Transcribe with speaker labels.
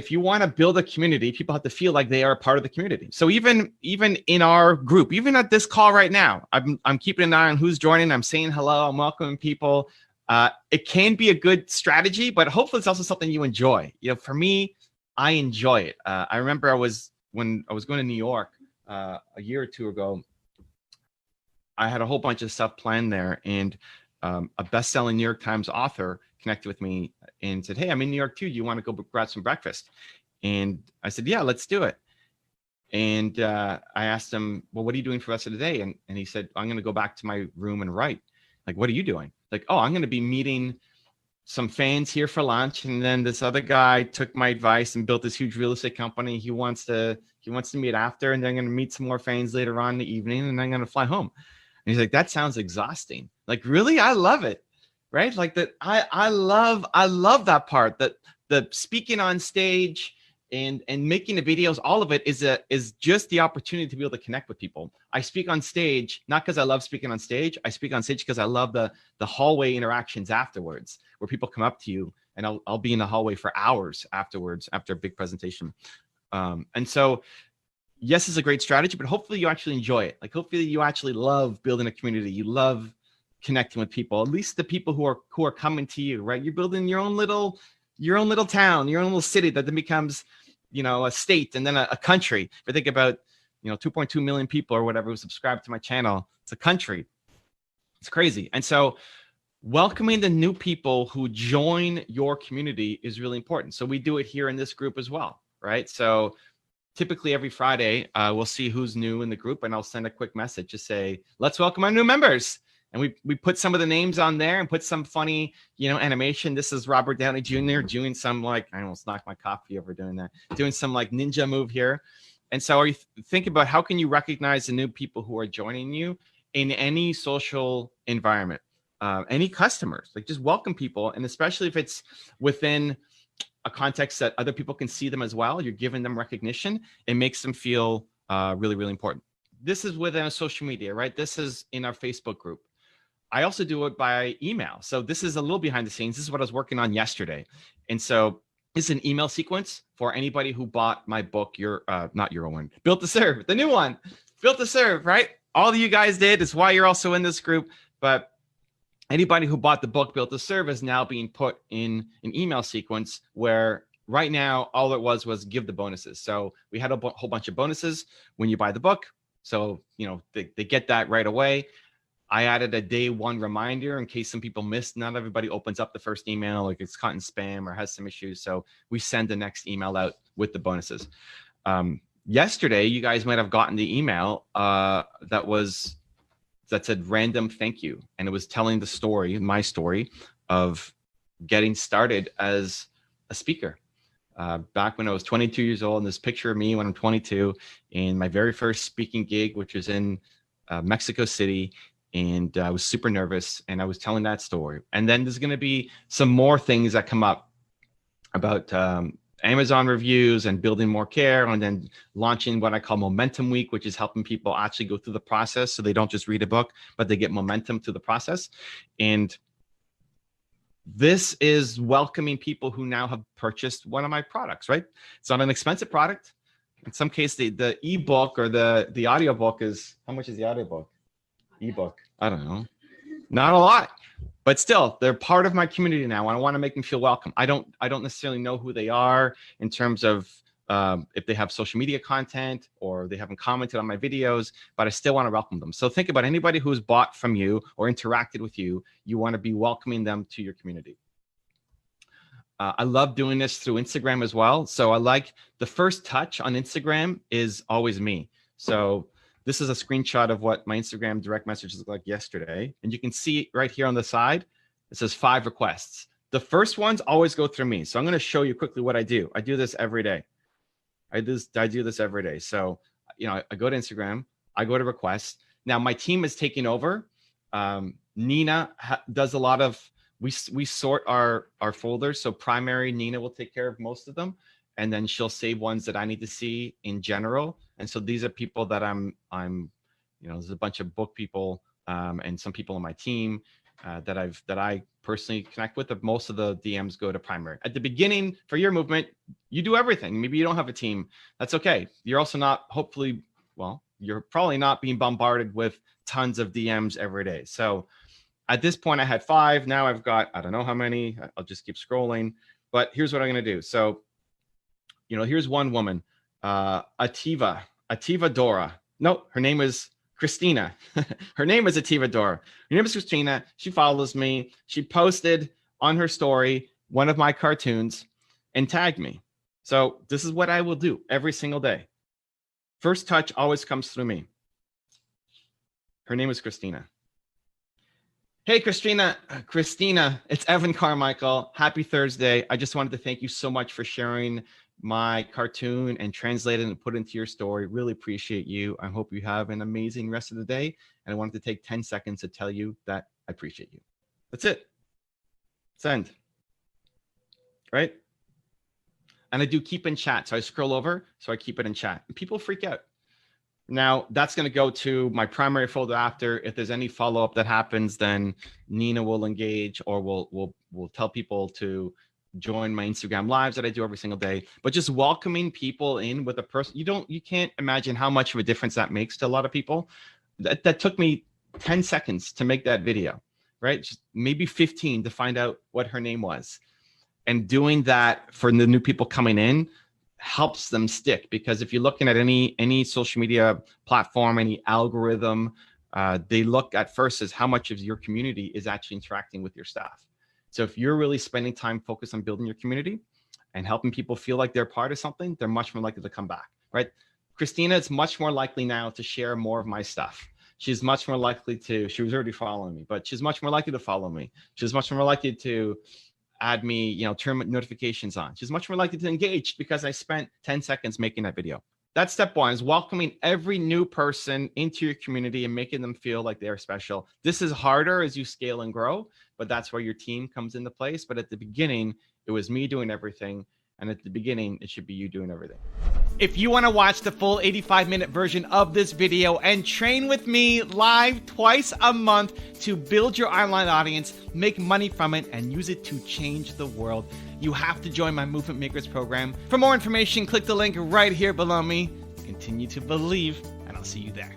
Speaker 1: if you want to build a community, people have to feel like they are a part of the community. So even in our group, even at this call right now, I'm keeping an eye on who's joining. I'm saying hello. I'm welcoming people. It can be a good strategy, but hopefully it's also something you enjoy. For me, I enjoy it. I remember when I was going to New York a year or two ago, I had a whole bunch of stuff planned there, and a best-selling New York Times author connected with me and said, "Hey, I'm in New York too. Do you want to go grab some breakfast?" And I said, "Yeah, let's do it." And I asked him, "Well, what are you doing for the rest of the day?" And he said, "I'm going to go back to my room and write." Like, "What are you doing?" Like, "Oh, I'm going to be meeting some fans here for lunch, and then this other guy took my advice and built this huge real estate company. He wants to meet after, and then I'm going to meet some more fans later on in the evening, and then I'm going to fly home." And he's like, "That sounds exhausting." Like, really? I love it. Right? Like that. I love that part, that the speaking on stage and making the videos, all of it is just the opportunity to be able to connect with people. I speak on stage, not because I love speaking on stage. I speak on stage because I love the hallway interactions afterwards, where people come up to you, and I'll be in the hallway for hours afterwards after a big presentation. And so, yes, it's a great strategy, but hopefully you actually enjoy it. Like, hopefully you actually love building a community. You love connecting with people, at least the people who are coming to you, right? You're building your own little town, your own little city that then becomes, a state, and then a country. If I think about, 2.2 million people or whatever who subscribe to my channel, it's a country. It's crazy. And so welcoming the new people who join your community is really important. So we do it here in this group as well, right? So typically every Friday, we'll see who's new in the group, and I'll send a quick message to say, "Let's welcome our new members." And we put some of the names on there and put some funny, animation. This is Robert Downey Jr. doing some, like, I almost knocked my coffee over doing that, doing some like ninja move here. And so you think about how can you recognize the new people who are joining you in any social environment, any customers, like just welcome people. And especially if it's within a context that other people can see them as well, you're giving them recognition. It makes them feel really, really important. This is within a social media, right? This is in our Facebook group. I also do it by email. So this is a little behind the scenes. This is what I was working on yesterday. And so this is an email sequence for anybody who bought my book, not your one, Built to Serve, the new one, Built to Serve, right? All of you guys did. It's why you're also in this group. But anybody who bought the book, Built to Serve, is now being put in an email sequence where right now all it was give the bonuses. So we had a whole bunch of bonuses when you buy the book. So, they get that right away. I added a day one reminder in case some people missed. Not everybody opens up the first email, like it's caught in spam or has some issues. So we send the next email out with the bonuses. Yesterday, you guys might have gotten the email that said random thank you. And it was telling the story, my story of getting started as a speaker. Back when I was 22 years old, and this picture of me when I'm 22 in my very first speaking gig, which was in Mexico City. And I was super nervous, and I was telling that story. And then there's going to be some more things that come up about Amazon reviews and building more care, and then launching what I call Momentum Week, which is helping people actually go through the process so they don't just read a book, but they get momentum through the process. And this is welcoming people who now have purchased one of my products, right? It's not an expensive product. In some case, the ebook or the audiobook is, how much is the audiobook? Ebook, I don't know, not a lot, but still they're part of my community now. I want to make them feel welcome. I don't necessarily know who they are in terms of if they have social media content or they haven't commented on my videos, but I still want to welcome them. So think about anybody who's bought from you or interacted with you. You want to be welcoming them to your community. I love doing this through Instagram as well. So I like the first touch on Instagram is always me. So this is a screenshot of what my Instagram direct messages looked like yesterday. And you can see right here on the side, it says 5 requests. The first ones always go through me. So I'm going to show you quickly what I do. I do this every day. I do this every day. So, I go to Instagram, I go to requests. Now my team is taking over. Nina does a lot of, we sort our folders. So primary, Nina will take care of most of them. And then she'll save ones that I need to see in general. And so these are people that I'm, there's a bunch of book people and some people on my team that I personally connect with, but most of the DMs go to primary. At the beginning for your movement, you do everything. Maybe you don't have a team. That's okay. You're also not, hopefully, well, you're probably not being bombarded with tons of DMs every day. So at this point I had 5. Now I've got, I don't know how many. I'll just keep scrolling, but here's what I'm going to do. So, here's one woman, Ativa Dora. No, her name is Christina. Her name is Ativa Dora. Her name is Christina. She follows me. She posted on her story one of my cartoons and tagged me. So this is what I will do every single day. First touch always comes through me. Her name is Christina. Hey, Christina, it's Evan Carmichael. Happy Thursday. I just wanted to thank you so much for sharing my cartoon and translate it and put it into your story. Really appreciate you. I hope you have an amazing rest of the day. And I wanted to take 10 seconds to tell you that I appreciate you. That's it. Send. Right? And I do keep in chat. So I scroll over, so I keep it in chat. And people freak out. Now that's going to go to my primary folder after. If there's any follow-up that happens, then Nina will engage, or we'll tell people to join my Instagram lives that I do every single day. But just welcoming people in with a person, you can't imagine how much of a difference that makes to a lot of people. That took me 10 seconds to make that video, right? Just maybe 15 to find out what her name was. And doing that for the new people coming in helps them stick, because if you're looking at any social media platform, any algorithm, they look at first as how much of your community is actually interacting with your staff. So if you're really spending time focused on building your community and helping people feel like they're part of something, they're much more likely to come back, right? Christina is much more likely now to share more of my stuff. She's much more likely to, she was already following me, but she's much more likely to follow me. She's much more likely to add me, turn notifications on. She's much more likely to engage because I spent 10 seconds making that video. That's step 1, is welcoming every new person into your community and making them feel like they're special. This is harder as you scale and grow, but that's where your team comes into place. But at the beginning, it was me doing everything. And at the beginning, it should be you doing everything. If you want to watch the full 85-minute version of this video and train with me live twice a month to build your online audience, make money from it, and use it to change the world, you have to join my Movement Makers program. For more information, click the link right here below me. Continue to believe, and I'll see you there.